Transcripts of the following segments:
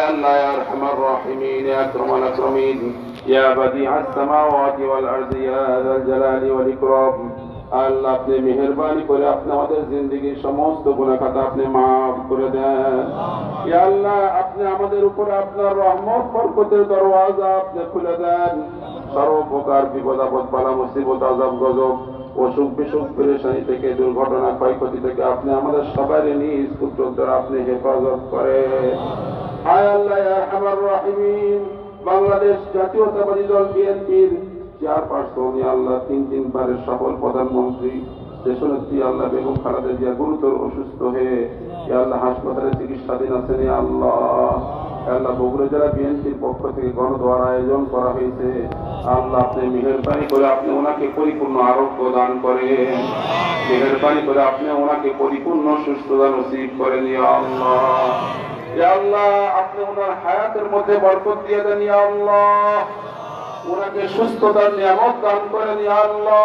আল্লাহ ইয়া আরহামার রাহিমিন ইয়া আকরামাল আকরামিন ইয়া বাদিআস সামাওয়াতি ওয়াল আরদি ইয়া যাল জালালি ওয়াল ইকরাম। আল্লাহ আপনি মেহেরবানি করে আপনি আমাদের জিন্দেগির সমস্ত গুনাহ খাতা আপনি মাফ করে দেন। ইয়া আল্লাহ আপনি আমাদের উপরে আপনার রহমত বরকতের দরওয়াজা আপনি খুলে দেন। সর্বপ্রকার বিপদ আপদ বালা মুসিবত আযাব গজব অসুখ বিসুখ পেরেশানি থেকে দুর্ঘটনা ক্ষয়ক্ষতি থেকে আপনি আমাদের সবারই নিজ পুত্র দ্বারা আপনি হেফাজত করে। হায় আল্লাহ ইয়া আরহামার রাহিমিন বাংলাদেশ জাতীয়তাবাদী দল বিএনপির চেয়ারপারসন আল্লাহ তিনবারের সফল প্রধানমন্ত্রী দেশনেত্রী আল্লাহ বেগম খালেদা জিয়া গুরুতর অসুস্থ হয়ে আল্লাহ হাসপাতালে চিকিৎসাধীন আছেন। আল্লাহ আল্লাহ বগুড়া জেলা বিএনপির পক্ষ থেকে গণদোয়ার আয়োজন করা হয়েছে। আল্লাহ আপনি মেহেরবানি করে আপনি ওনাকে পরিপূর্ণ আরোগ্য দান করেন, মেহেরবানি করে আপনি ওনাকে পরিপূর্ণ সুস্থতা নসিব করেন। আল্লাহ আল্লাহ আপনি ওনার হায়াতের মধ্যে বরকত দিয়ে দেন। আল্লাহ ওনাকে সুস্থতার নিয়ামত দান করেন। আল্লাহ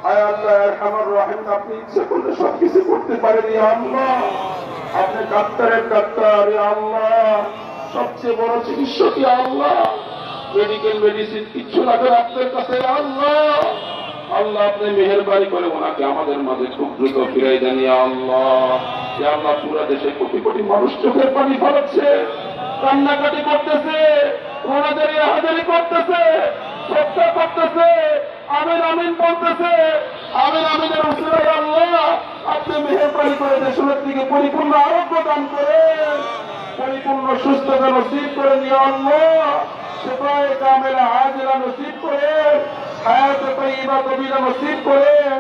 আয় আল্লাহ আরহামার রাহিম আপনি ইচ্ছে করলে সবকিছু করতে পারেন। আল্লাহ আপনি ডাক্তারের ডাক্তার। আল্লাহ সবচেয়ে বড় চিকিৎসক। আল্লাহ মেডিকেল মেডিসিন কিচ্ছু লাগে আপনার কাছে। আল্লাহ আল্লাহ আপনি মেহেরবানি করে ওনাকে আমাদের মাঝে খুব দ্রুত ফিরাই দেন। আল্লাহ আল্লাহ পুরো দেশে কোটি কোটি মানুষ চোখের পানি ফেলাচ্ছে, কান্নাকাটি করতেছে, ওনাদের হাজারি করতেছে, শ্রদ্ধা করতেছে, আমিন আমিন বলতেছে। আমিন আমিনের উসিলায় আল্লাহ আপনি মেহেরবানি করে দেশের দিকে পরিপূর্ণ আরোগ্য দান করেন, পরিপূর্ণ সুস্থতা নসিব করেন। আল্লাহ শিফায়ে কামিলা আজিলা নসিব করেন, হায়াতে তাইয়্যিবা তাবিলা নসিব করেন,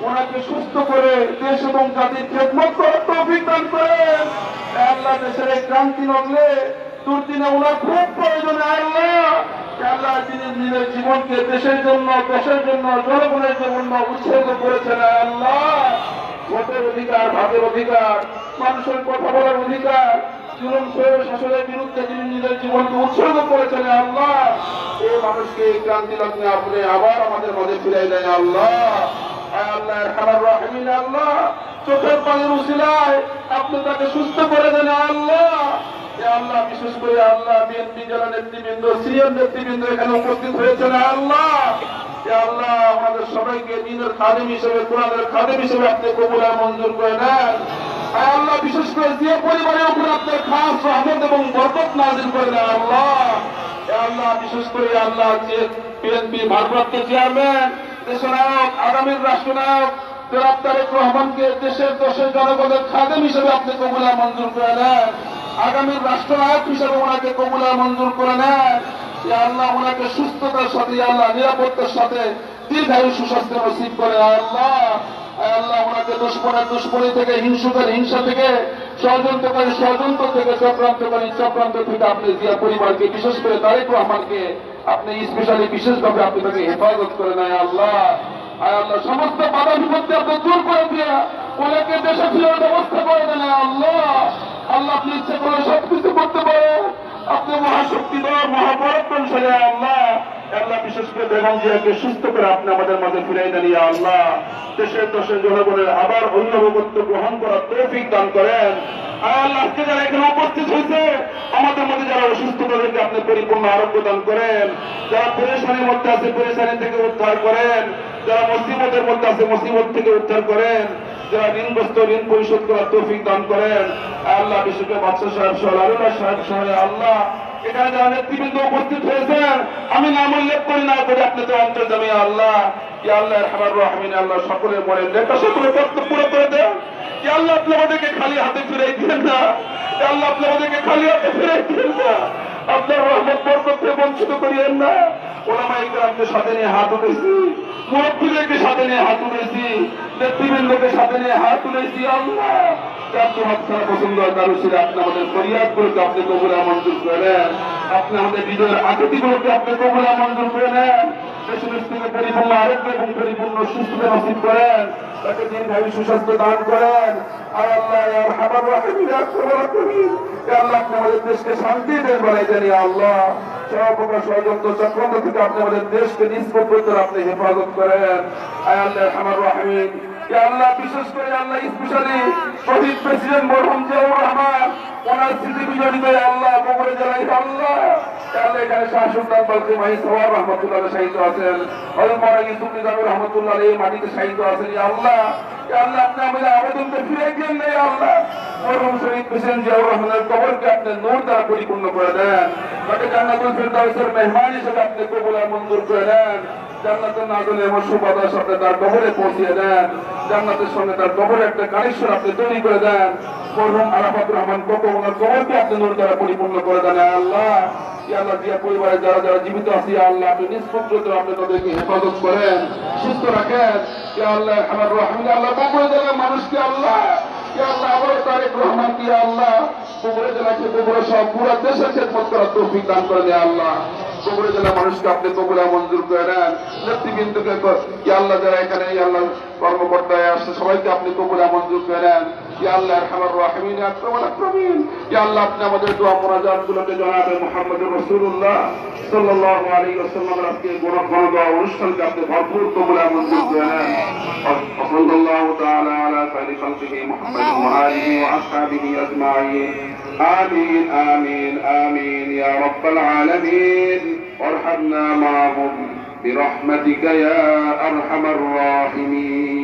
ওনাকে সুস্থ করে দেশ এবং জাতির খেদমত করার তৌফিক দান করেন। আল্লাহ দেশের এই ক্রান্তি নগলে দুর্দিনে ওনার খুব প্রয়োজন। আল্লাহ আল্লাহ তিনি নিজের জীবনকে দেশের জন্য জনগণের জন্য উৎসর্গ করেছেন। আল্লাহ ভোটের অধিকার, ভাবের অধিকার, মানুষের কথা বলার অধিকার, জুলুম শাসনের বিরুদ্ধে তিনি নিজের জীবনকে উৎসর্গ করেছেন। আল্লাহ এই মানুষকে ক্রান্তি লগ্নে আপনি আবার আমাদের মাঝে ফিরাই দেন। আল্লাহ আল্লাহ আরহামার রাহিমিন আল্লাহ চোখের পানির উসিলায় আপনি তাকে সুস্থ করে দেন। আল্লাহ আল্লাহ বিশেষ করে আল্লাহ বিএনপি জেলা নেতৃবৃন্দ, সিএম নেতৃবৃন্দ এখানে উপস্থিত হয়েছেন। আল্লাহ আল্লাহ আমাদের সবাইকে দ্বীনের খাদেম হিসেবে, কোরআনের খাদেম হিসেবে আপনি কবুল আর মঞ্জুর করে নেন। আল্লাহ বিশেষ করে যে পরিবারের উপর আপনার খাস রহমত এবং বরকত নাযিল করে দেন। আল্লাহ আল্লাহ বিশেষ করে আল্লাহ যে বিএনপি ভারপ্রাপ্ত চেয়ারম্যান, দেশনায়ক, আগামীর রাষ্ট্রনায়ক জনাব তারেক রহমানকে দেশের জনগণের খাদেম হিসেবে আপনি কবুল আর মঞ্জুর করে নেন। আগামীর রাষ্ট্রনায়ক হিসেবে ওনাকে কবুল আর মঞ্জুর করে নেন। আল্লাহ ওনাকে সুস্থতার সাথে, আল্লাহ নিরাপত্তার সাথে দীর্ঘায়ু সুস্বাস্থ্য নসিব করে। আল্লাহ আল্লাহ ওনাকে দুশ্মনী থেকে, হিংসা থেকে, ষড়যন্ত্র থেকে, চক্রান্ত থেকে আপনি জিয়া পরিবারকে, বিশেষ করে তারেক রহমানকে আপনি স্পেশালি বিশেষভাবে আপনি তাকে হেফাজত করে নেয়। আল্লাহ আল্লাহ সমস্ত বাধা বিপত্তি আপনি দূর করে দিয়ে ওনাকে দেশে ফিরার ব্যবস্থা করে দেন। আল্লাহ আল্লাহ আপনি ইচ্ছে করে সবকিছু করতে পারেন, আপনি মহাশক্তিধর, মহাপরাক্রমশালী। আল্লাহ আল্লাহ বিশেষ করে বেগম জিয়াকে সুস্থ করে আপনি আমাদের মাঝে ফিরাই দেন। আল্লাহ দেশের জনগণের আবার অভিভাবকত্ব গ্রহণ করার তৌফিক দান করেন। আল্লাহ আজকে যারা এখানে উপস্থিত হয়েছে আমাদের মধ্যে যারা অসুস্থ তাদেরকে আপনি পরিপূর্ণ আরোগ্য দান করেন, যারা পেরেশানির মধ্যে আছে পেরেশানি থেকে উদ্ধার করেন, যারা মুসিবতের মধ্যে আছে মুসিবত থেকে উদ্ধার করেন, যারা ঋণগ্রস্ত ঋণ পরিশোধ করার তৌফিক দান করেন। আল্লাহ বিশেষ করে বাদশা সাহেব সহ, আলুল্লাহ সাহেব সহ আল্লাহ এখানে যারা নেতৃবৃন্দ উপস্থিত হয়েছেন আমি নাম উল্লেখ করি না করে আপনি তো অন্তর্যামী। আল্লাহ আল্লাহ আরহামার রাহিমিন আল্লাহ সকলের মনের নেতা সকলের কর্তব্য পুরো করে দেন। আল্লাহ আপনি আমাদেরকে খালি হাতে ফিরাই দিলেন না। আল্লাহ আপনি আমাদেরকে খালি হাতে ফিরাই দিলেন না। আপনার রহমত বরকত থেকে বঞ্চিত করিয়েন না। ওলামায়ে কেরামকে সাথে নিয়ে হাত উঠেছি, মুরব্বীদেরকে সাথে নিয়ে হাত উঠেছি, নেতৃবৃন্দকে সাথে নিয়ে হাত তুলেছি। আল্লাহ পছন্দ কারো ছিল আপনি আমাদের ফরিয়াদগুলোকে আপনি কবুল আর মঞ্জুর করে নেন, আপনি আমাদের বিজয়ের আকৃতিগুলোকে আপনি কবুল আর মঞ্জুর করে নেন। দেশের থেকে পরিপূর্ণ আরোগ্য এবং পরিপূর্ণ সুস্থতা নসিব করেন, তাকে দীর্ঘায়ু সুস্বাস্থ্য দান করেন। আর আল্লাহ আরহামার রাহিমিন আল্লাহ আপনি আমাদের দেশকে শান্তি দেশ বানাই দেন। আল্লাহ সর্বপ্রকার ষড়যন্ত্র চক্রান্ত থেকে আপনি আমাদের দেশকে নিষ্পত্তি করে আপনি হেফাজত করেন। আল্লাহ আরহামার রাহিমিন আল্লাহ বিশেষ করে আল্লাহ স্পেশালি শহীদ প্রেসিডেন্ট মরহুম জিয়াউর রহমান ওনার স্মৃতি বিজড়িত আল্লাহ বগুড়া জেলায় আল্লাহ এখানে শাহ সুলতান বালকে মাহি সওয়ার রহমতুল্লাহ শাহিদ আছেন অলমারা ইউসুফ নিজামুর রহমতুল্লাহ এই মাটিতে শাহিদ আছেন আল্লাহ আপনি আমাদের আবেদনকে ফিরে গেলেন নেই আল্লাহ মরহুম শহীদ প্রেসিডেন্ট জিয়াউর রহমানের কবরকে আপনি নূর দ্বারা পরিপূর্ণ করে দেন তাকে জান্নাতুল ফিরদাউসের মেহমান হিসেবে আপনি কবুল আর মঞ্জুর করে দেন জান্নাতের নাজলে সুবাদার সাথে তার কবরে পৌঁছিয়ে দেন জান্নাতের সঙ্গে তার কবরে একটা কানেকশন আপনি তৈরি করে দেন মরহুম আরাফাতুর রহমান ওনার কবরকে আপনি নূর দ্বারা পরিপূর্ণ করে দেন আল্লাহ আল্লাহ জিয়া পরিবারে যারা যারা জীবিত আছে আল্লাহ আপনি নিষ্পত্র আপনি তাদেরকে হেফাজত করেন সুস্থ রাখেন আল্লাহ আমার রহমান আল্লাহ বগুড়া জেলার মানুষকে আল্লাহ আল্লাহ আবার তারেক রহমান কি আল্লাহ বগুড়া জেলাকে বগুড়া সব পুরো দেশের খেদমত করার তৌফিক দান করে দেয় আল্লাহ বগুড়া জেলার মানুষকে আপনি কবুলা মঞ্জুর করে নেন নেতৃবৃন্দকে আল্লাহ যারা এখানে আল্লাহ কর্মকর্তায় আসছে সবাইকে আপনি কবুলা মঞ্জুর করে নেন আল্লাহ আরহামার রাহিমিন আকরামুল আকরামিন আল্লাহ আপনি আমাদের দোয়া মুনাজাতগুলোকে জনাবে মুহাম্মদ রাসূলুল্লাহ সাল্লাল্লাহু আলাইহি ওয়াসাল্লামের আজকে গুণগান দোয়া অনুষ্ঠানকে আপনি ভরপুর কবুলা মঞ্জুর করে নেন সাল্লাল্লাহু তাআলা আলা সাইয়্যিদি খালকিহি মুহাম্মদ ওয়া আলিহি ওয়া আসহাবিহি আজমাইন آمين آمين آمين يا رب العالمين وارحمنا معهم برحمتك يا أرحم الراحمين